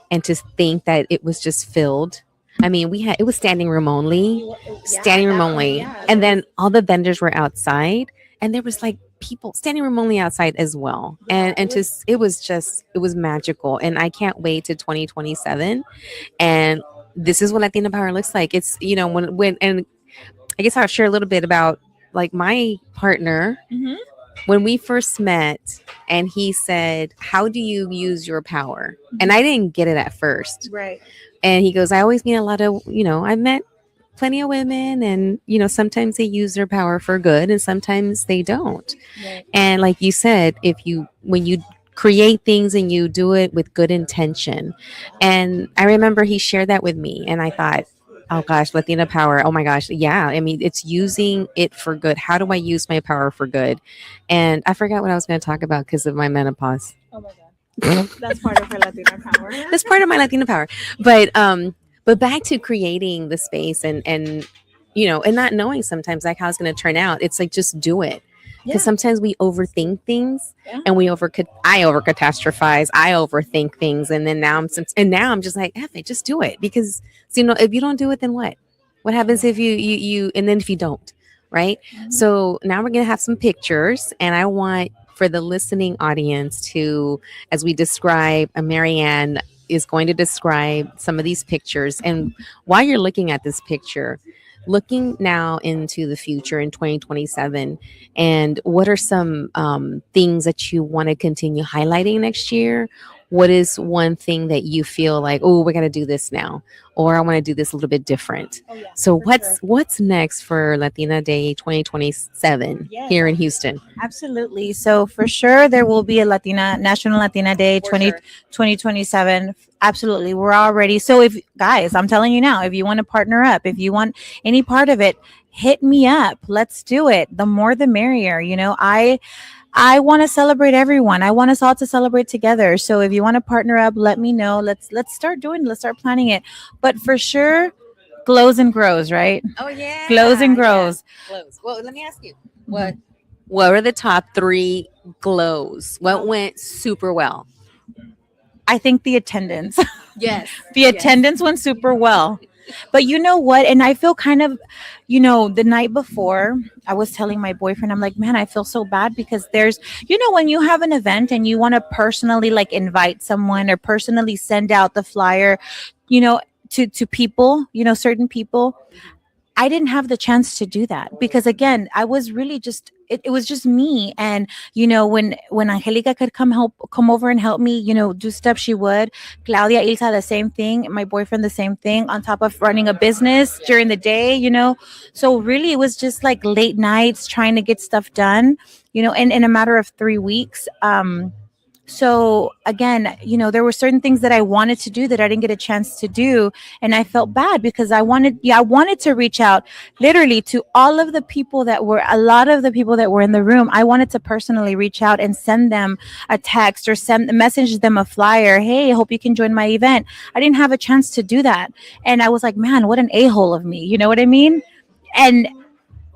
and to think that it was just filled. I mean, we had it was standing room only, standing room only, and then all the vendors were outside, and there was like people standing room only outside as well, and just it was just it was magical, and I can't wait to 2027, and this is what Latina Power looks like. It's when and I guess I'll share a little bit about like my partner Mhm. when we first met, and he said, "How do you use your power?" And I didn't get it at first. Right. And he goes, "I always meet a lot of, I've met plenty of women, and, sometimes they use their power for good and sometimes they don't." Right. And like you said, when you create things and you do it with good intention. And I remember he shared that with me, and I thought, oh gosh, Latina power. Oh my gosh. Yeah. I mean, it's using it for good. How do I use my power for good? And I forgot what I was going to talk about because of my menopause. Oh my God. That's part of her Latina Power. That's part of my Latina power. But back to creating the space and not knowing sometimes like how it's going to turn out. It's like just do it. Because sometimes we overthink things, and I over catastrophize, I overthink things, and then now I'm just like, F it, just do it. Because if you don't do it, then what happens if you and then if you don't, right? So now we're gonna have some pictures, and I want for the listening audience to, as we describe, Marianne is going to describe some of these pictures, and while you're looking at this picture, looking now into the future in 2027, and what are some things that you want to continue highlighting next year? What is one thing that you feel like, oh, we got to do this now, or I want to do this a little bit different? Oh, yeah, So for sure. what's next for Latina Day 2027 Yes. here in Houston? Absolutely. So for sure there will be a National Latina Day 2027. Absolutely. We're all ready. So if guys, I'm telling you now, if you want to partner up, if you want any part of it, hit me up. Let's do it. The more the merrier. I want to celebrate everyone. I want us all to celebrate together. So if you want to partner up, let me know. Let's start planning it. But for sure, glows and grows, right? Oh yeah, Glows and grows. Glows. Well, let me ask you, what are the top 3 glows? What went super well? I think the attendance. Yes, The attendance went super well. But you know what? And I feel kind of, the night before, I was telling my boyfriend, I'm like, man, I feel so bad because when you have an event and you want to personally like invite someone or personally send out the flyer, to people, certain people. I didn't have the chance to do that because again, I was really just it was just me. And when Angelica could come over and help me, do stuff, she would. Claudia, Ilsa, the same thing. My boyfriend, the same thing. On top of running a business during the day, So really, it was just like late nights trying to get stuff done, in a matter of 3 weeks. So again, there were certain things that I wanted to do that I didn't get a chance to do, and I felt bad because I wanted to reach out literally to a lot of the people that were in the room. I wanted to personally reach out and send them a text or message them a flyer. Hey, I hope you can join my event. I didn't have a chance to do that, and I was like, man, what an a-hole of me. You know what I mean? And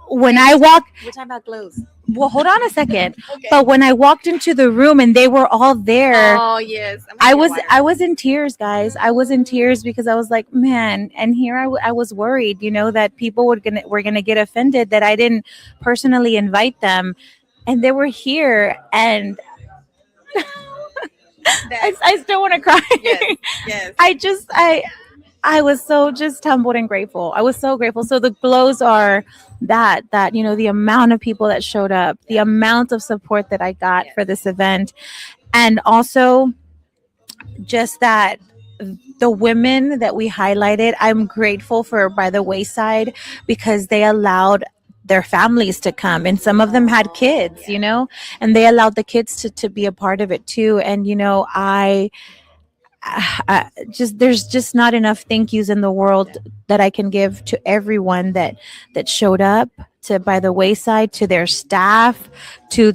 when I walked, we're talking about glows. well, hold on a second. Okay. But when I walked into the room and they were all there, oh yes, I was in tears, guys. I was in tears because I was like, man. And here I was worried, that people were gonna get offended that I didn't personally invite them, and they were here, and I still want to cry. Yes. I was so just humbled and grateful. I was so grateful. So the glows are that the amount of people that showed up, the amount of support that I got for this event, and also just that the women that we highlighted, I'm grateful for By the Wayside because they allowed their families to come, and some of them had kids, and they allowed the kids to be a part of it too. And there's just not enough thank yous in the world that I can give to everyone that showed up, to By the Wayside, to their staff, to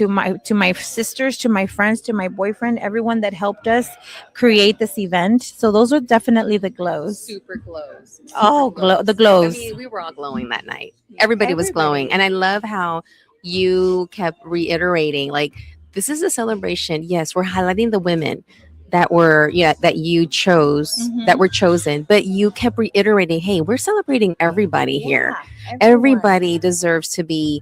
my sisters, to my friends, to my boyfriend, everyone that helped us create this event. So those are definitely the glows. Super glows. The glows. I mean, we were all glowing that night. Everybody was glowing, and I love how you kept reiterating, like, this is a celebration. Yes, we're highlighting the women that were, yeah, that you chose, that Mhm. were chosen, but you kept reiterating, hey, we're celebrating everybody here. Yeah, everyone. Everybody deserves to be,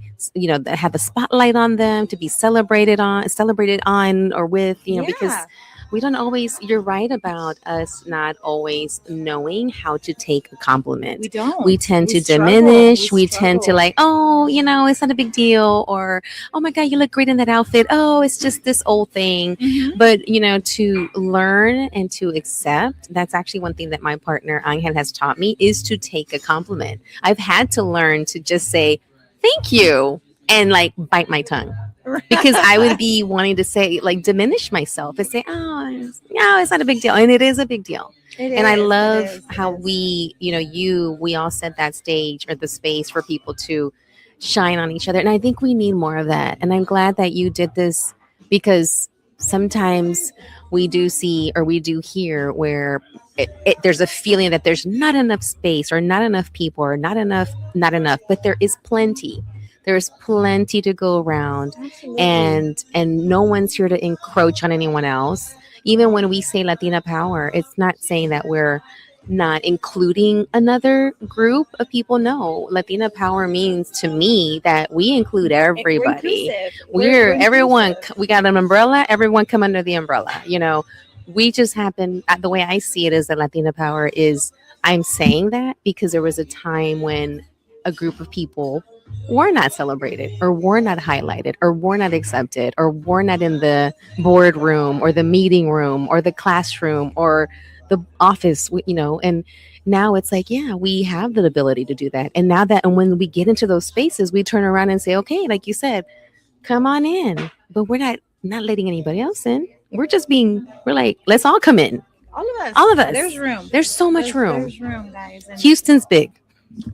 have the spotlight on them, to be celebrated on or with, because Yeah, we don't always, you're right about us not always knowing how to take a we compliment. We don't. tend We to struggle. We diminish, we tend to struggle. like, oh, it's not a big deal, or oh my god, you look great in that outfit, oh, it's just this old thing. Hmm. But to learn and to accept, that's actually one thing that my partner Angel has taught me, is to take a compliment. I've had to learn to just say thank you and like bite my tongue, because I would be wanting to say, like, diminish myself and say, oh, no, it's not a big deal. And it is a big deal. It And I is. It love is. It how is. we all set that stage or the space for people to shine on each other. And I think we need more of that. And I'm glad that you did this, because sometimes we do see or we do hear where there's a feeling that there's not enough space or not enough people or not enough, but there is plenty. There's plenty to go around, Absolutely. and no one's here to encroach on anyone else. Even when we say Latina power, it's not saying that we're not including another group of people. No, Latina power means to me that we include We're everybody. inclusive. We're We're everyone. inclusive. We got an umbrella. Everyone come under the umbrella. We just happen. The way I see it is that Latina power is. I'm saying that because there was a time when a group of people were not celebrated or were not highlighted or were not accepted or were not in the boardroom or the meeting room or the classroom or the office, and now it's like, yeah, we have the ability to do that. And now that, and when we get into those spaces, we turn around and say, okay, like you said, come on in. But we're not letting anybody else in. We're like, let's all come in. All of us. All of There's us. room. There's so much room. There's room, guys. And Houston's big.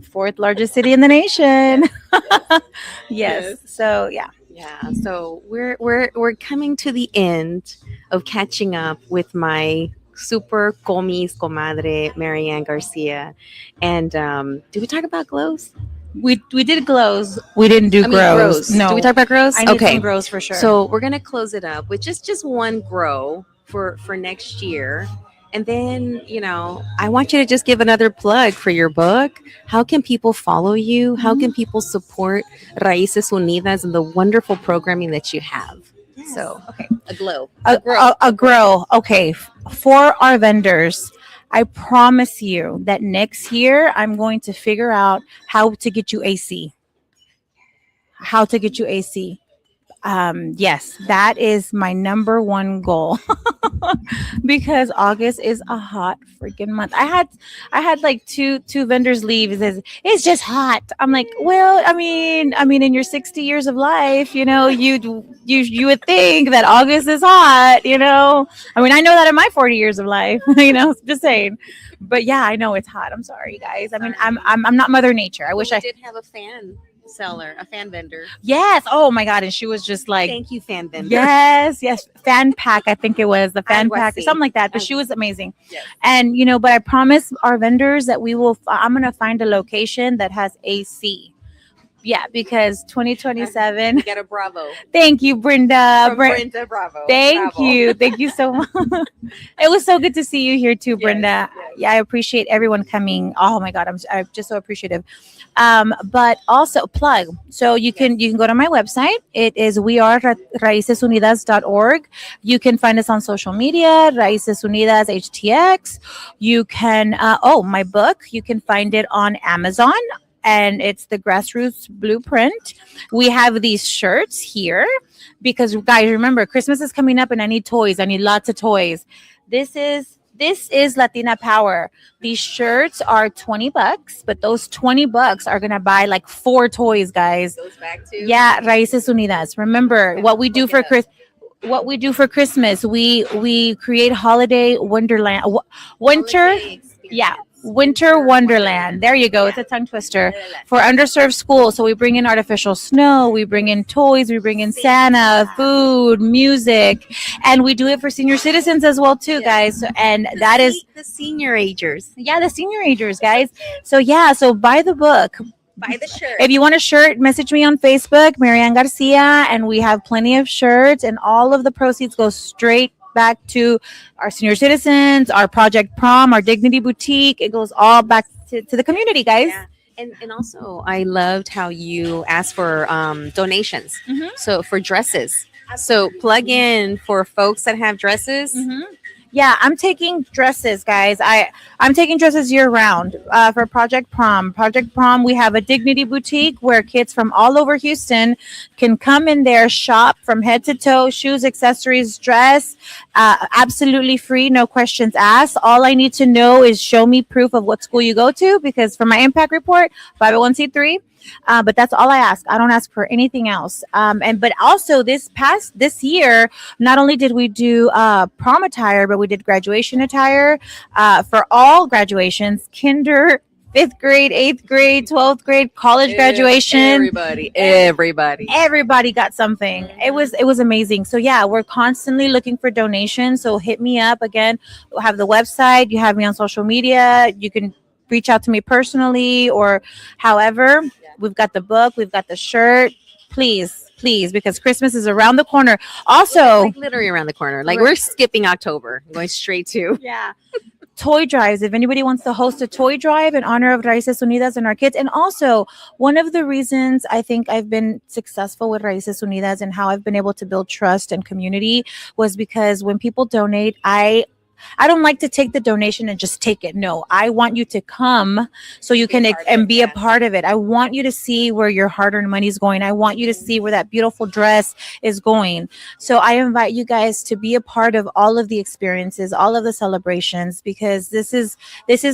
fourth largest city in the nation. Yes. Yes. So yeah. Yeah, so we're coming to the end of catching up with my super comis comadre Marianne Garcia, and did we talk about glows? We did glows. We didn't do I mean, grows. grows. No. Did we talk about grows? I need Okay, some grows for sure. so we're gonna close it up with just one grow for next year. And then, I want you to just give another plug for your book. How can people follow you? How can people support Raíces Unidas and the wonderful programming that you have? Yes. So, Okay. a glow. A grow. Okay. For our vendors, I promise you that next year I'm going to figure out how to get you AC. How to get you AC. Yes, that is my number one goal. Because August is a hot freaking month. I had like two vendors leave. It says it's just hot. I'm like, well, I mean, in your 60 years of life, you would think that August is hot. I mean, I know that in my 40 years of life. Just saying. But yeah, I know it's hot. I'm sorry, guys. I mean, I'm not Mother Nature. I wish I did have a fan seller, a fan vendor. Yes. Oh my God. And she was just like, Thank you, fan vendor. yes, fan pack. I think it was the fan Algo pack, así. something like that. But she was amazing. Yes. And but I promise our vendors that I'm gonna find a location that has AC. Yeah, because 2027. We got a bravo. Thank you, Brenda. From Brenda Bravo. Thank Bravo. you. Thank you so much. It was so good to see you here too, Yes, Brenda. yes. Yeah, I appreciate everyone coming. Oh my God, I'm just so appreciative. But also plug. So you can go to my website. It is weare.raicesunidas.org. You can find us on social media, Raices Unidas HTX. You can my book, you can find it on Amazon. And it's the Grassroots Blueprint. We have these shirts here because, guys, remember, Christmas is coming up and I need toys. I need lots of toys. This is Latina Power. These shirts are $20, but those $20 are gonna buy like 4 toys, guys. Goes back to Yeah, Raíces Unidas. Remember what we do for Christmas. We create holiday wonderland, winter. Yeah, Winter Wonderland. There you go. It's a tongue twister for underserved schools. So we bring in artificial snow, we bring in toys, we bring in Santa, food, music, and we do it for senior citizens as well too, guys. And that is the senior agers. the senior agers, guys. So yeah, so buy the book. Buy the shirt. If you want a shirt, message me on Facebook, Marianne Garcia, and we have plenty of shirts, and all of the proceeds go straight back to our senior citizens, our Project Prom, our Dignity Boutique. It goes all back to the community, guys. Yeah. And also, I loved how you asked for donations. Mhm. So for dresses. So plug in for folks that have dresses. Yeah, I'm taking dresses, guys. I'm taking dresses year round for Project Prom. Project Prom, we have a Dignity Boutique where kids from all over Houston can come in there, shop from head to toe, shoes, accessories, dress, absolutely free, no questions asked. All I need to know is show me proof of what school you go to, because for my impact report, 501c3. But that's all I ask. I don't ask for anything else. But also this year, not only did we do prom attire, but we did graduation attire for all graduations, kinder, fifth grade, eighth grade, 12th grade, college graduation. Everybody got something. It was amazing. So yeah, we're constantly looking for donations. So hit me up again. We'll have the website. You have me on social media. You can reach out to me personally or however. We've got the book, we've got the shirt. Please, because Christmas is around the corner. Also, Like literally around the corner. Like we're skipping October, going straight to. yeah. Toy drives. If anybody wants to host a toy drive in honor of Raíces Unidas and our kids. And also, one of the reasons I think I've been successful with Raíces Unidas and how I've been able to build trust and community was because when people donate, I don't like to take the donation and just take it. No, I want you to come so you can and be a part of it. I want you to see where your hard-earned money is going. I want you to see where that beautiful dress is going. So I invite you guys to be a part of all of the experiences, all of the celebrations, because this is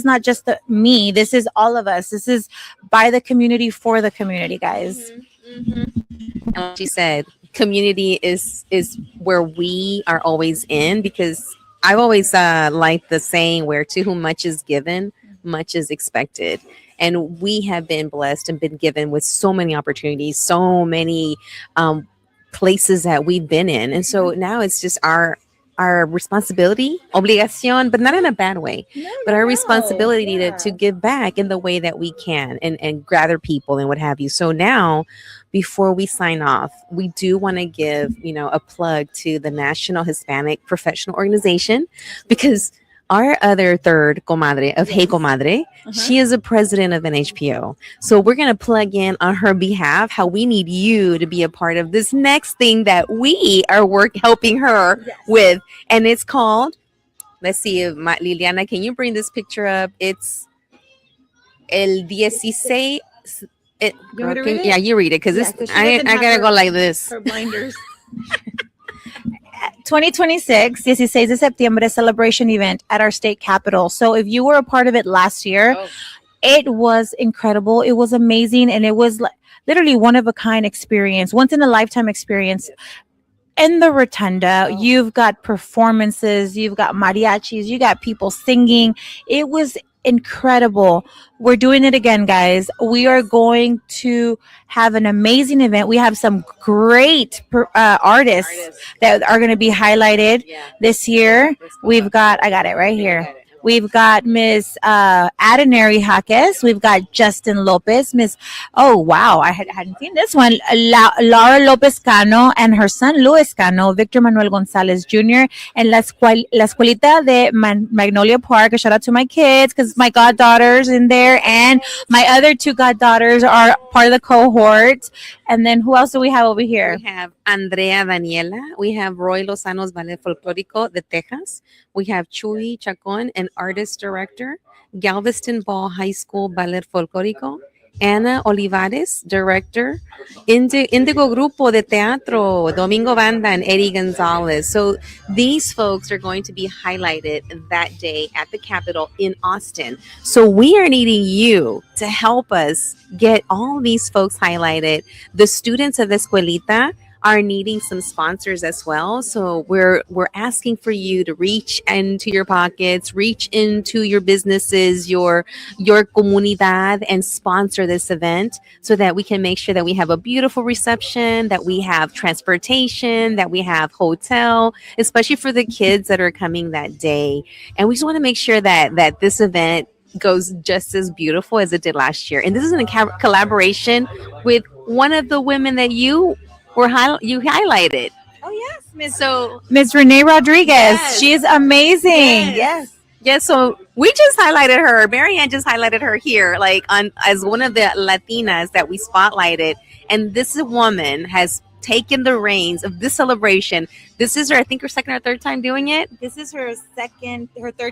not just me. This is all of us. This is by the community for the community, guys. And like she said, community is where we are always in, because I've always liked the saying where to whom much is given, much is expected. And we have been blessed and been given with so many opportunities, so many places that we've been in. And so now it's just our responsibility, obligación, but not in a bad way, but our responsibility to give back in the way that we can and gather people and what have you. So now, before we sign off, we do want to give, a plug to the National Hispanic Professional Organization, because our other third comadre of Hey Comadre, she is a president of NHPO. So we're going to plug in on her behalf how we need you to be a part of this next thing that we are helping her with. And it's called, let's see, Liliana, can you bring this picture up? It's El 16. Yeah, you read it, because I gotta go like this. Her blinders. 2026, 16 de septiembre celebration event at our state capitol. So if you were a part of it last year, it was incredible. It was amazing. And it was literally one of a kind experience, once in a lifetime experience. In the rotunda, you've got performances, you've got mariachis, you got people singing. It was incredible. We're doing it again, guys. We are going to have an amazing event. We have some great artists that are going to be highlighted this year. We've got, I got it right here. We've got Miss Adenary Jaques. We've got Justin Lopez. Oh, wow. I hadn't seen this one. Laura Lopez Cano and her son, Luis Cano, Victor Manuel Gonzalez Jr., and La Escuelita de Magnolia Park. A shout out to my kids, because my goddaughter's in there, and my other two goddaughters are part of the cohort. And then who else do we have over here? We have Andrea Daniela. We have Roy Lozano's Ballet Folclórico de Texas. We have Chuy Chacon, an artist director. Galveston Ball High School Ballet Folclórico. Ana Olivares, director. Indigo Grupo de Teatro, Domingo Banda, and Eddie Gonzalez. So these folks are going to be highlighted that day at the Capitol in Austin. So we are needing you to help us get all these folks highlighted. The students of the Escuelita are needing some sponsors as well. So we're asking for you to reach into your pockets, reach into your businesses, your comunidad, and sponsor this event so that we can make sure that we have a beautiful reception, that we have transportation, that we have hotel, especially for the kids that are coming that day. And we just want to make sure that this event goes just as beautiful as it did last year. And this is in a collaboration with one of the women that you you highlighted. Oh yes, Miss Renee Rodriguez. Yes. She is amazing. Yes. Yes, so we just highlighted her. Marianne just highlighted her here, like on as one of the Latinas that we spotlighted. And this woman has taken the reins of this celebration. This is her, I think, her second or third time doing it. This is her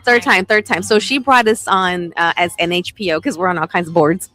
Third time. So she brought us on as NHPO because we're on all kinds of boards.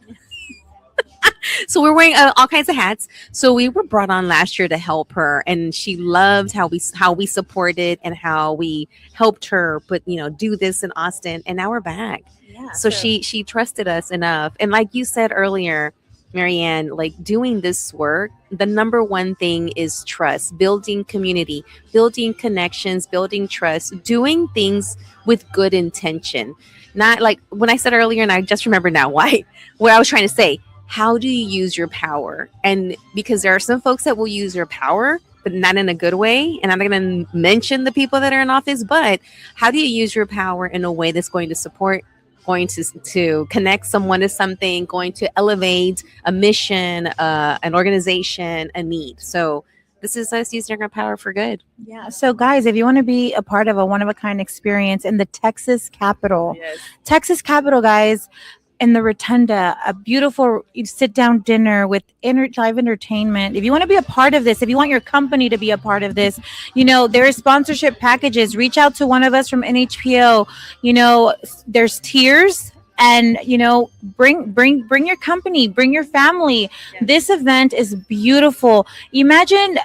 So we're wearing all kinds of hats. So we were brought on last year to help her, and she loved how we supported and how we helped her. But do this in Austin, and now we're back. Yeah. So she trusted us enough, and like you said earlier, Marianne, like doing this work, the number one thing is trust, building community, building connections, building trust, doing things with good intention. Not like when I said earlier, and I just remember now what I was trying to say. How do you use your power? And because there are some folks that will use their power, but not in a good way. And I'm not going to mention the people that are in office, but how do you use your power in a way that's going to support, going to connect someone to something, going to elevate a mission, an organization, a need. So this is us using our power for good. Yeah. So guys, if you want to be a part of a one-of-a-kind experience in the Texas Capitol, guys, in the Rotunda, a beautiful sit-down dinner with live entertainment. If you want to be a part of this, if you want your company to be a part of this, there are sponsorship packages. Reach out to one of us from NHPO. There's tiers, and bring your company, bring your family. Yeah. This event is beautiful. Imagine,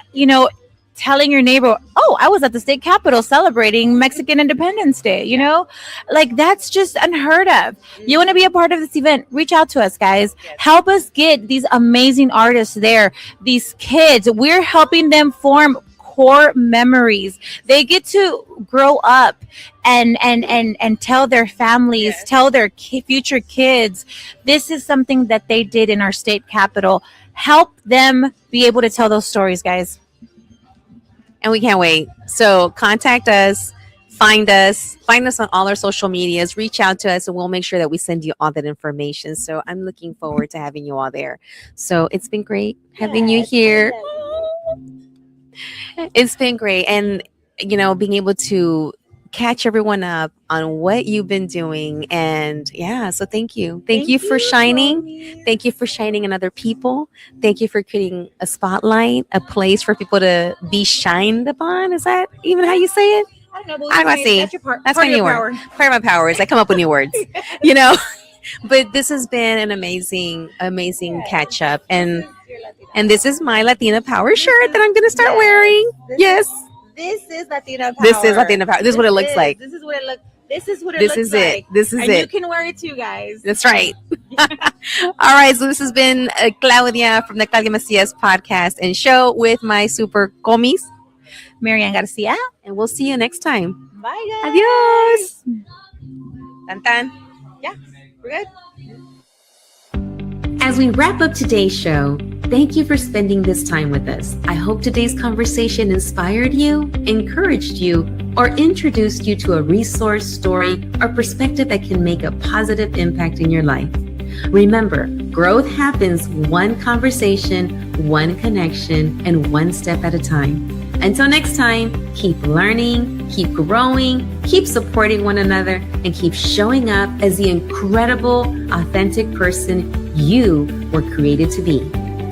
telling your neighbor, oh, I was at the state capitol celebrating Mexican Independence Day, like that's just unheard of. You want to be a part of this event, reach out to us, guys. Help us get these amazing artists there. These kids, we're helping them form core memories. They get to grow up and tell their families, tell their future kids, this is something that they did in our state capitol. Help them be able to tell those stories, guys. And we can't wait. So contact us, find us on all our social medias, reach out to us, and we'll make sure that we send you all that information. So I'm looking forward to having you all there. So it's been great having you here. It's been great. And, being able to catch everyone up on what you've been doing. And so thank you. Thank you for shining. Mommy. Thank you for shining on other people. Thank you for creating a spotlight, a place for people to be shined upon. Is that even how you say it? I don't know. That's your part. That's my new word. Part of my power is I come up with new words, But this has been an amazing catch up. And this is my Latina Power shirt that I'm going to start wearing. Yes. This is Latina Power. This is Latina Power. This is what it looks like. This is what it looks like. This is and it. You can wear it too, guys. That's right. All right. So this has been Claudia from the Claudia Macias podcast and show with my super comis, Marianne Garcia. And we'll see you next time. Bye, guys. Adios. Tan tan. Yeah, we're good. As we wrap up today's show, thank you for spending this time with us. I hope today's conversation inspired you, encouraged you, or introduced you to a resource, story, or perspective that can make a positive impact in your life. Remember, growth happens one conversation, one connection, and one step at a time. Until next time, keep learning, keep growing, keep supporting one another, and keep showing up as the incredible, authentic person you were created to be.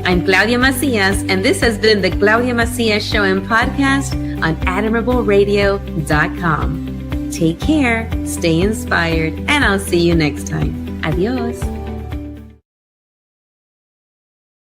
I'm Claudia Macias, and this has been the Claudia Macias Show and Podcast on admirableradio.com. Take care, stay inspired, and I'll see you next time. Adios.